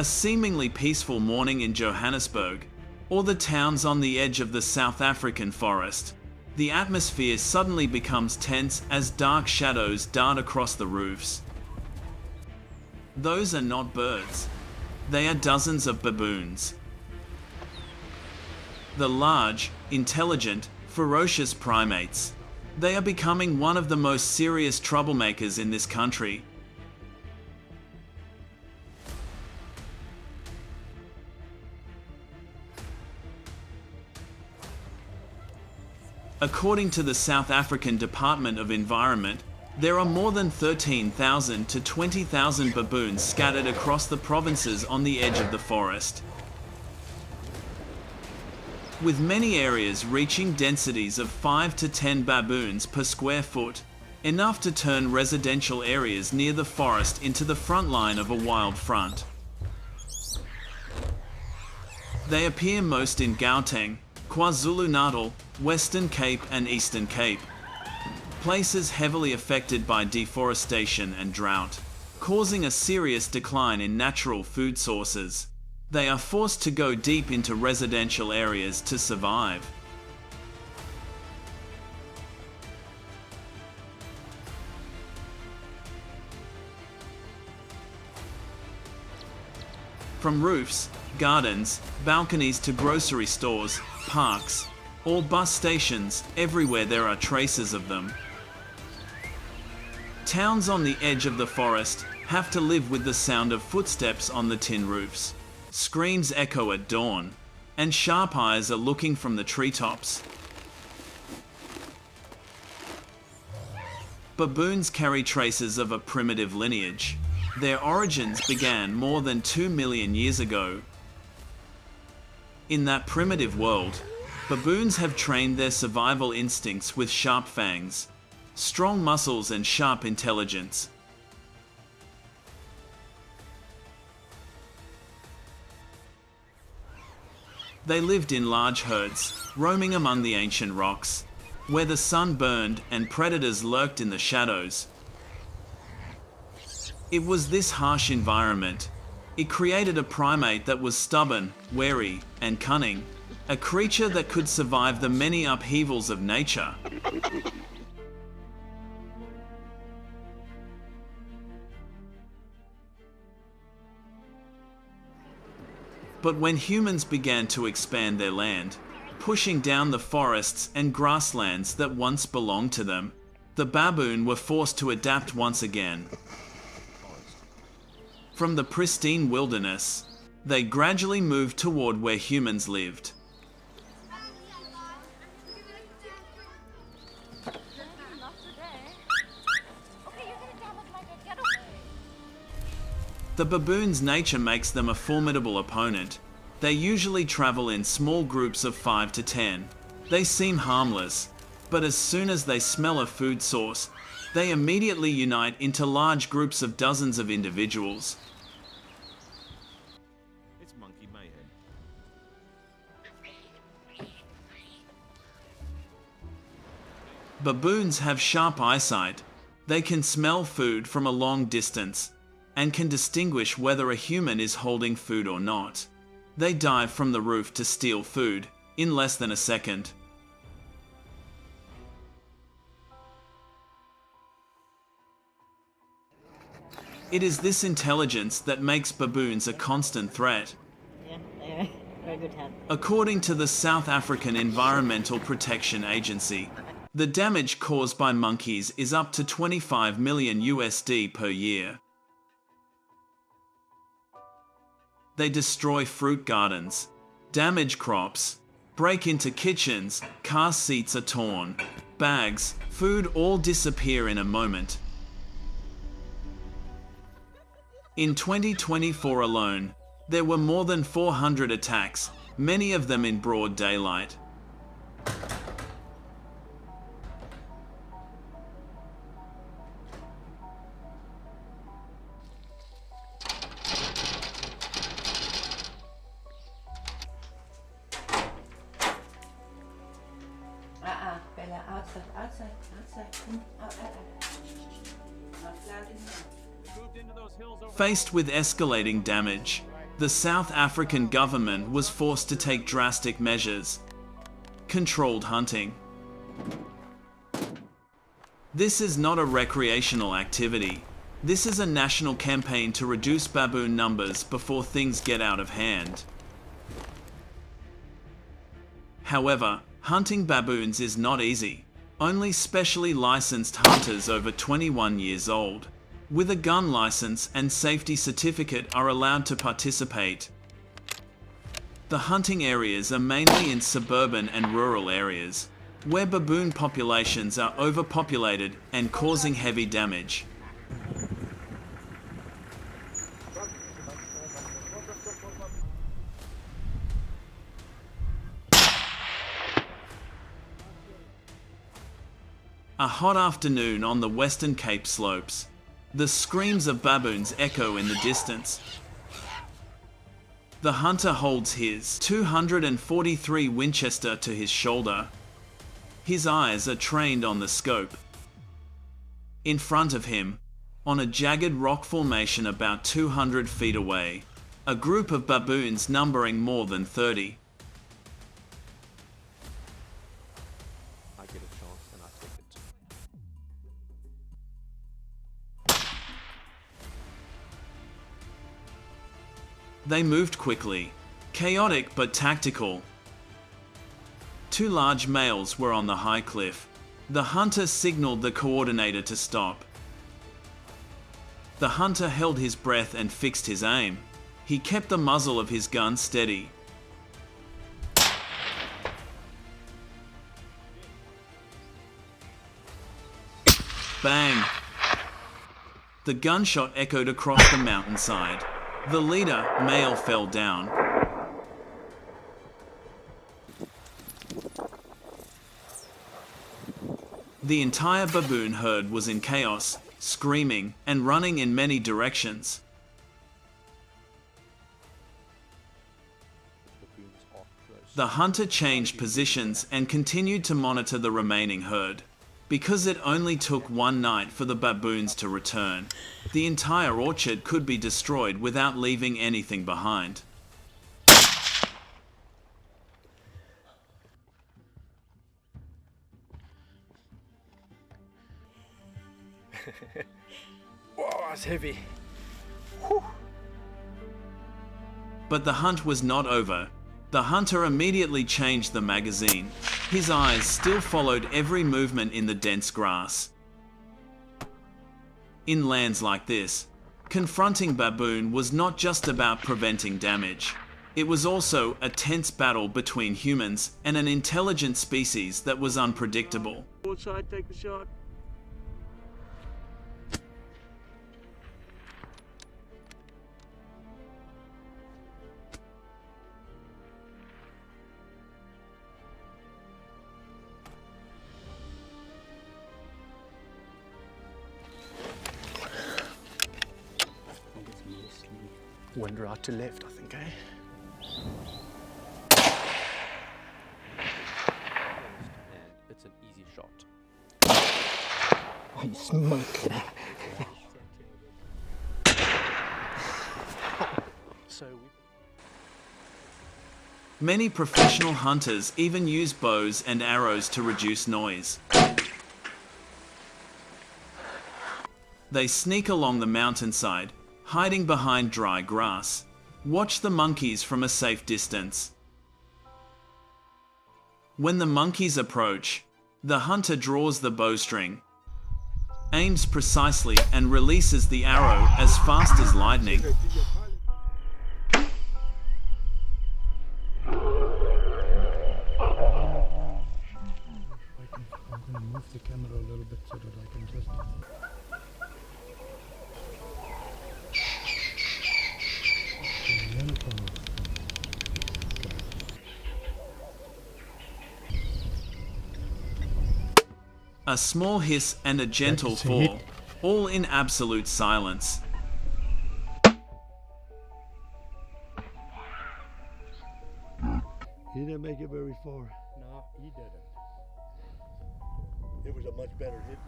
A seemingly peaceful morning in Johannesburg, or the towns on the edge of the South African forest. The atmosphere suddenly becomes tense as dark shadows dart across the roofs. Those are not birds. They are dozens of baboons. The large, intelligent, ferocious primates. They are becoming one of the most serious troublemakers in this country. According to the South African Department of Environment, there are more than 13,000 to 20,000 baboons scattered across the provinces on the edge of the forest, with many areas reaching densities of 5 to 10 baboons per square foot, enough to turn residential areas near the forest into the front line of a wild front. They appear most in Gauteng, KwaZulu-Natal, Western Cape and Eastern Cape, places heavily affected by deforestation and drought, causing a serious decline in natural food sources. They are forced to go deep into residential areas to survive. From roofs, gardens, balconies to grocery stores, parks, or bus stations, everywhere there are traces of them. Towns on the edge of the forest have to live with the sound of footsteps on the tin roofs. Screams echo at dawn, and sharp eyes are looking from the treetops. Baboons carry traces of a primitive lineage. Their origins began more than 2 million years ago. In that primitive world, baboons have trained their survival instincts with sharp fangs, strong muscles and sharp intelligence. They lived in large herds, roaming among the ancient rocks, where the sun burned and predators lurked in the shadows. It was this harsh environment. It created a primate that was stubborn, wary, and cunning, a creature that could survive the many upheavals of nature. But when humans began to expand their land, pushing down the forests and grasslands that once belonged to them, the baboon were forced to adapt once again. From the pristine wilderness, they gradually moved toward where humans lived. The baboon's nature makes them a formidable opponent. They usually travel in small groups of 5 to 10. They seem harmless, but as soon as they smell a food source, they immediately unite into large groups of dozens of individuals. It's monkey mayhem. Baboons have sharp eyesight. They can smell food from a long distance and can distinguish whether a human is holding food or not. They dive from the roof to steal food in less than a second. It is this intelligence that makes baboons a constant threat. Yeah, very good hand. According to the South African Environmental Protection Agency, the damage caused by monkeys is up to 25 million USD per year. They destroy fruit gardens, damage crops, break into kitchens, car seats are torn, bags, food all disappear in a moment. In 2024 alone, there were more than 400 attacks, many of them in broad daylight. Bella, outside. Not loud in here. Faced with escalating damage, the South African government was forced to take drastic measures. Controlled hunting. This is not a recreational activity. This is a national campaign to reduce baboon numbers before things get out of hand. However, hunting baboons is not easy. Only specially licensed hunters over 21 years old, with a gun license and safety certificate, are allowed to participate. The hunting areas are mainly in suburban and rural areas, where baboon populations are overpopulated and causing heavy damage. A hot afternoon on the Western Cape slopes. The screams of baboons echo in the distance. The hunter holds his .243 Winchester to his shoulder. His eyes are trained on the scope. In front of him, on a jagged rock formation about 200 feet away, a group of baboons numbering more than 30. I get a chance and I take it. They moved quickly, chaotic but tactical. Two large males were on the high cliff. The hunter signaled the coordinator to stop. The hunter held his breath and fixed his aim. He kept the muzzle of his gun steady. Bang! The gunshot echoed across the mountainside. The leader, male, fell down. The entire baboon herd was in chaos, screaming and running in many directions. The hunter changed positions and continued to monitor the remaining herd. Because it only took one night for the baboons to return, the entire orchard could be destroyed without leaving anything behind. Whoa, that's heavy. But the hunt was not over. The hunter immediately changed the magazine. His eyes still followed every movement in the dense grass. In lands like this, confronting baboon was not just about preventing damage. It was also a tense battle between humans and an intelligent species that was unpredictable. Outside, take the shot. Wind right to left, I think, eh? And it's an easy shot. Oh, you smoke. Many professional hunters even use bows and arrows to reduce noise. They sneak along the mountainside, hiding behind dry grass. Watch the monkeys from a safe distance. When the monkeys approach, the hunter draws the bowstring, aims precisely and releases the arrow as fast as lightning. I'm gonna move the camera a little bit so that I can just... A small hiss and a gentle fall, all in absolute silence. He didn't make it very far. No, he didn't. It was a much better hit.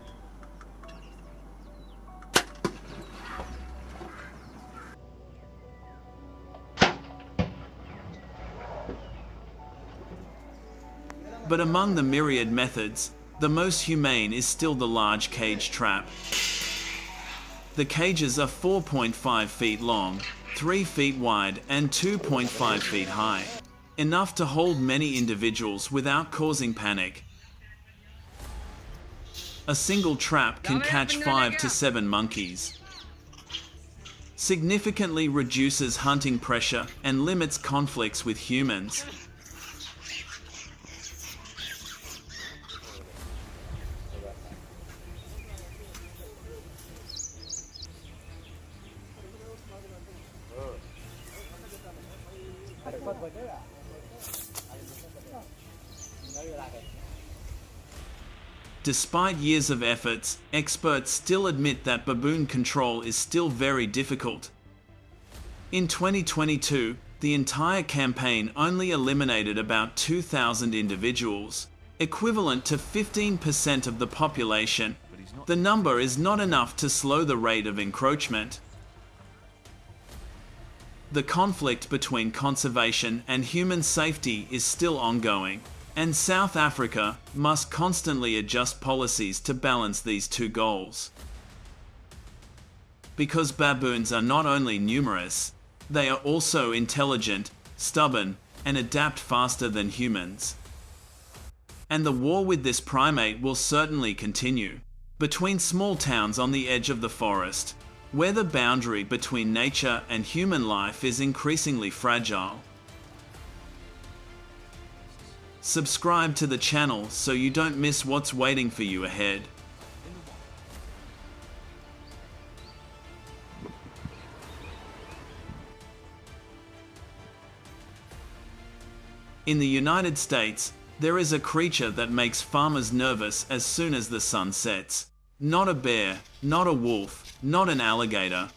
But among the myriad methods, the most humane is still the large cage trap. The cages are 4.5 feet long, 3 feet wide and 2.5 feet high, enough to hold many individuals without causing panic. A single trap can catch 5 to 7 monkeys. Significantly reduces hunting pressure and limits conflicts with humans. Despite years of efforts, experts still admit that baboon control is still very difficult. In 2022, the entire campaign only eliminated about 2,000 individuals, equivalent to 15% of the population. The number is not enough to slow the rate of encroachment. The conflict between conservation and human safety is still ongoing, and South Africa must constantly adjust policies to balance these two goals. Because baboons are not only numerous, they are also intelligent, stubborn, and adapt faster than humans. And the war with this primate will certainly continue, between small towns on the edge of the forest, where the boundary between nature and human life is increasingly fragile. Subscribe to the channel so you don't miss what's waiting for you ahead. In the United States, there is a creature that makes farmers nervous as soon as the sun sets. Not a bear, not a wolf, not an alligator.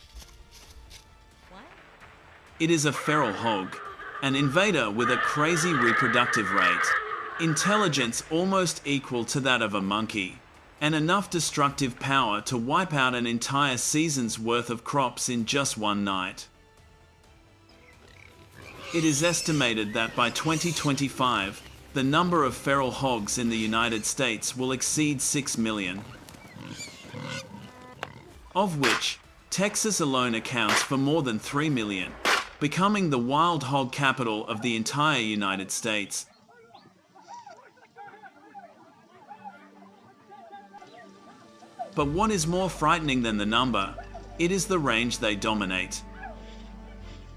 It is a feral hog, an invader with a crazy reproductive rate, intelligence almost equal to that of a monkey, and enough destructive power to wipe out an entire season's worth of crops in just one night. It is estimated that by 2025, the number of feral hogs in the United States will exceed 6 million. Of which, Texas alone accounts for more than 3 million, becoming the wild hog capital of the entire United States. But what is more frightening than the number? It is the range they dominate.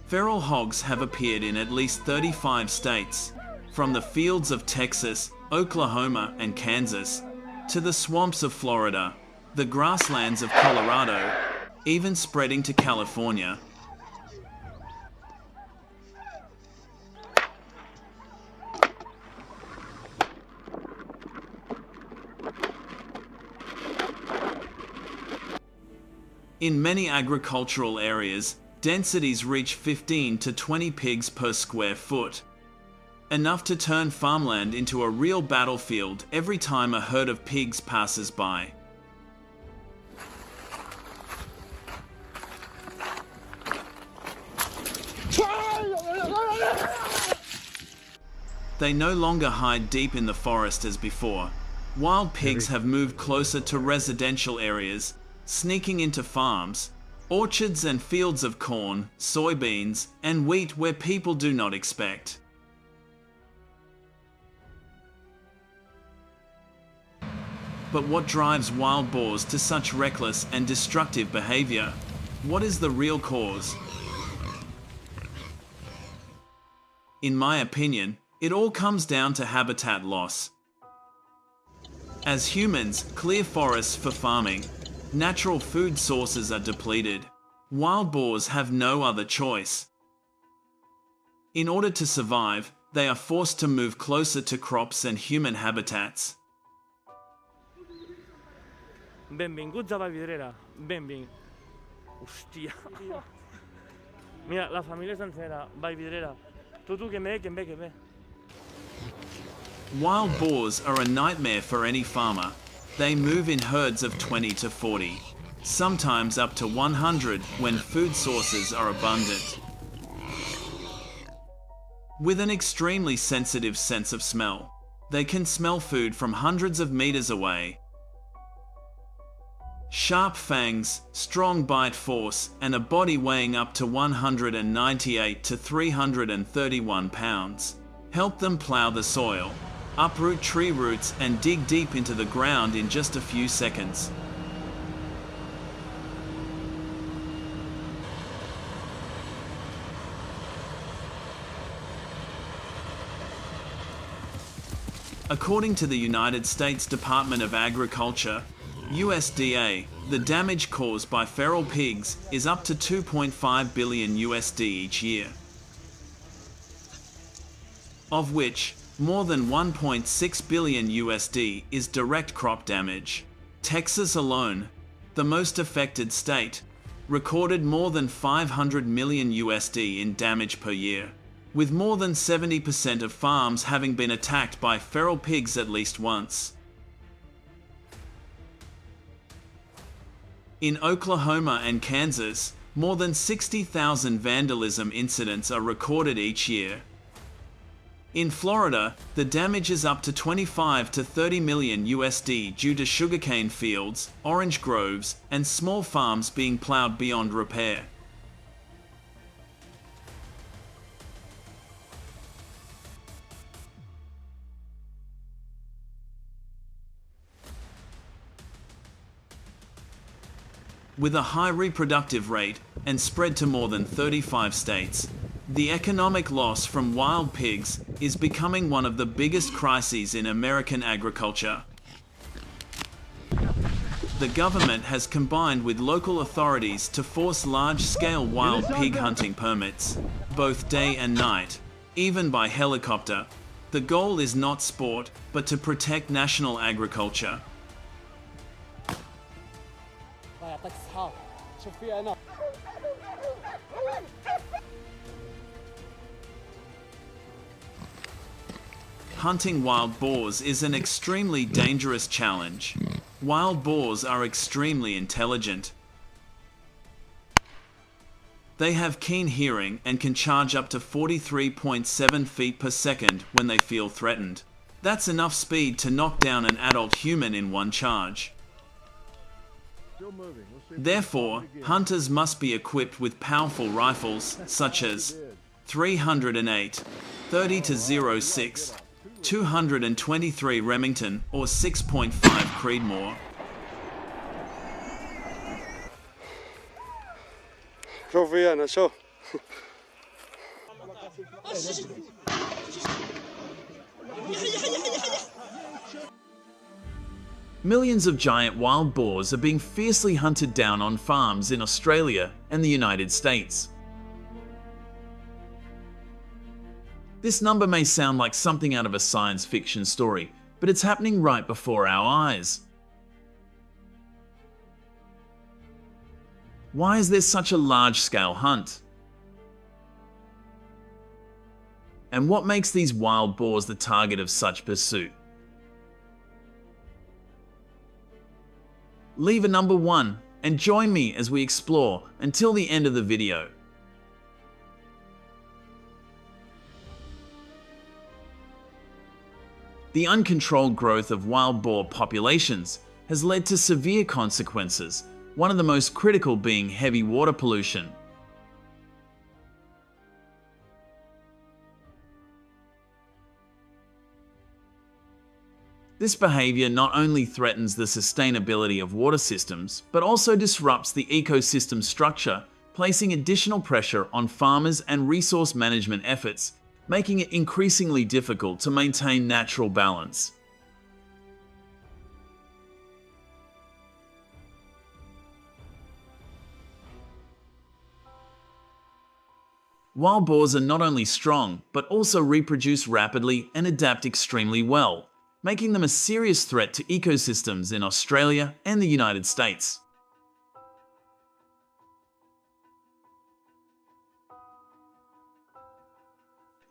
Feral hogs have appeared in at least 35 states, from the fields of Texas, Oklahoma, and Kansas, to the swamps of Florida, the grasslands of Colorado, even spreading to California. In many agricultural areas, densities reach 15 to 20 pigs per square foot. Enough to turn farmland into a real battlefield every time a herd of pigs passes by. They no longer hide deep in the forest as before. Wild pigs have moved closer to residential areas, sneaking into farms, orchards and fields of corn, soybeans, and wheat where people do not expect. But what drives wild boars to such reckless and destructive behavior? What is the real cause? In my opinion, it all comes down to habitat loss. As humans clear forests for farming, natural food sources are depleted. Wild boars have no other choice. In order to survive, they are forced to move closer to crops and human habitats. Benvinguts a Vallvidrera. Benvinguts. Hòstia. Mira, la família sencera. Vallvidrera. Tu, que ve. Wild boars are a nightmare for any farmer. They move in herds of 20 to 40, sometimes up to 100 when food sources are abundant. With an extremely sensitive sense of smell, They can smell food from hundreds of meters away. Sharp fangs, strong bite force, and a body weighing up to 198 to 331 pounds help them plow the soil, uproot tree roots, and dig deep into the ground in just a few seconds. According to the United States Department of Agriculture, USDA, the damage caused by feral pigs is up to 2.5 billion USD each year, of which more than 1.6 billion USD is direct crop damage. Texas alone, the most affected state, recorded more than 500 million USD in damage per year, with more than 70% of farms having been attacked by feral pigs at least once. In Oklahoma and Kansas, more than 60,000 vandalism incidents are recorded each year. In Florida, the damage is up to 25 to 30 million USD due to sugarcane fields, orange groves, and small farms being plowed beyond repair. With a high reproductive rate and spread to more than 35 states, the economic loss from wild pigs is becoming one of the biggest crises in American agriculture. The government has combined with local authorities to force large-scale wild pig hunting permits, both day and night, even by helicopter. The goal is not sport, but to protect national agriculture. Hunting wild boars is an extremely dangerous challenge. Wild boars are extremely intelligent. They have keen hearing and can charge up to 43.7 feet per second when they feel threatened. That's enough speed to knock down an adult human in one charge. Therefore, hunters must be equipped with powerful rifles such as 308, 30-06, 223 Remington or 6.5 Creedmoor. Millions of giant wild boars are being fiercely hunted down on farms in Australia and the United States. This number may sound like something out of a science fiction story, but it's happening right before our eyes. Why is there such a large-scale hunt? And what makes these wild boars the target of such pursuit? Leave a number 1 and join me as we explore until the end of the video. The uncontrolled growth of wild boar populations has led to severe consequences, one of the most critical being heavy water pollution. This behavior not only threatens the sustainability of water systems, but also disrupts the ecosystem structure, placing additional pressure on farmers and resource management efforts, making it increasingly difficult to maintain natural balance. Wild boars are not only strong, but also reproduce rapidly and adapt extremely well, making them a serious threat to ecosystems in Australia and the United States.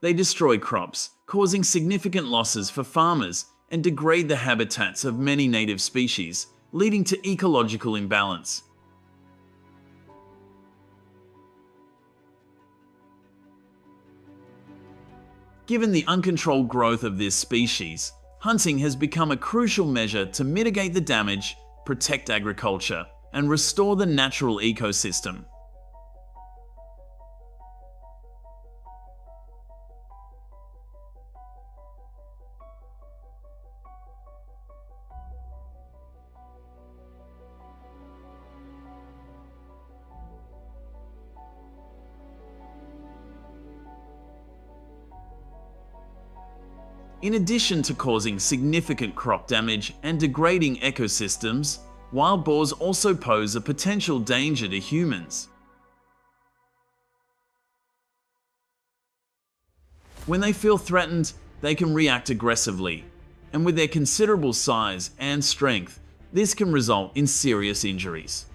They destroy crops, causing significant losses for farmers, and degrade the habitats of many native species, leading to ecological imbalance. Given the uncontrolled growth of this species, hunting has become a crucial measure to mitigate the damage, protect agriculture, and restore the natural ecosystem. In addition to causing significant crop damage and degrading ecosystems, wild boars also pose a potential danger to humans. When they feel threatened, they can react aggressively, and with their considerable size and strength, this can result in serious injuries.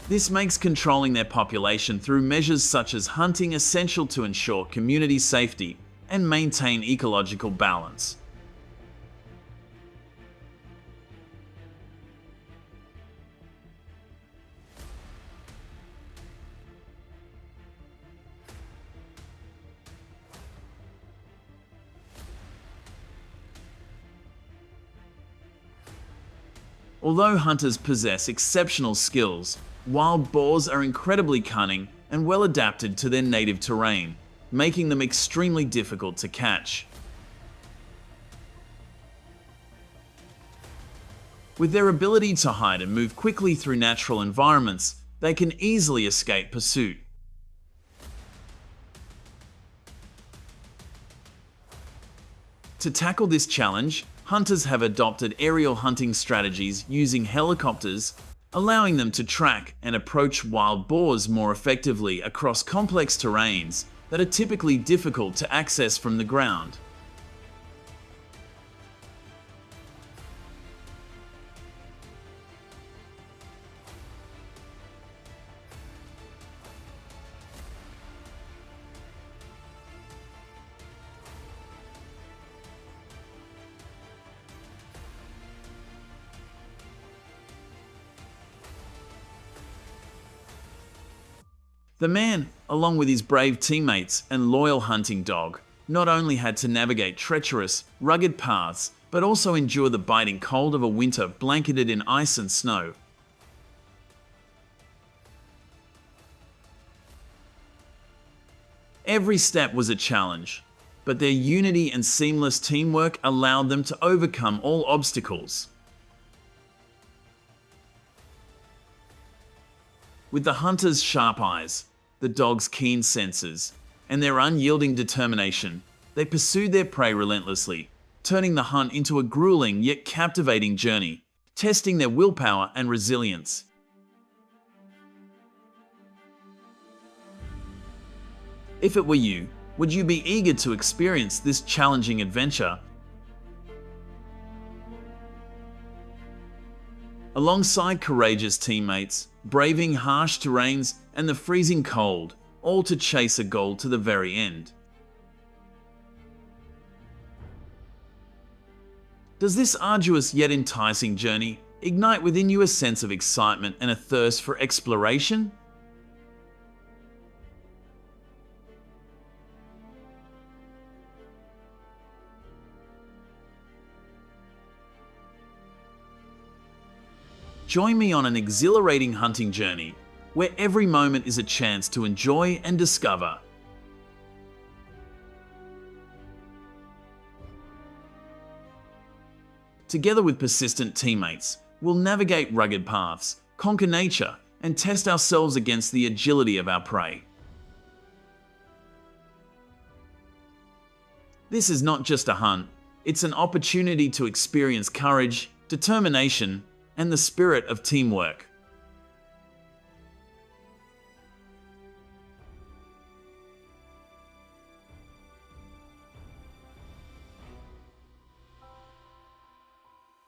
This makes controlling their population through measures such as hunting essential to ensure community safety and maintain ecological balance. Although hunters possess exceptional skills, wild boars are incredibly cunning and well adapted to their native terrain, making them extremely difficult to catch. With their ability to hide and move quickly through natural environments, they can easily escape pursuit. To tackle this challenge, hunters have adopted aerial hunting strategies using helicopters, allowing them to track and approach wild boars more effectively across complex terrains that are typically difficult to access from the ground. The man, along with his brave teammates and loyal hunting dog, not only had to navigate treacherous, rugged paths, but also endure the biting cold of a winter blanketed in ice and snow. Every step was a challenge, but their unity and seamless teamwork allowed them to overcome all obstacles. With the hunter's sharp eyes, the dog's keen senses, and their unyielding determination, they pursued their prey relentlessly, turning the hunt into a grueling yet captivating journey, testing their willpower and resilience. If it were you, would you be eager to experience this challenging adventure? Alongside courageous teammates, braving harsh terrains and the freezing cold, all to chase a goal to the very end. Does this arduous yet enticing journey ignite within you a sense of excitement and a thirst for exploration? Join me on an exhilarating hunting journey, where every moment is a chance to enjoy and discover. Together with persistent teammates, we'll navigate rugged paths, conquer nature, and test ourselves against the agility of our prey. This is not just a hunt, it's an opportunity to experience courage, determination, and the spirit of teamwork.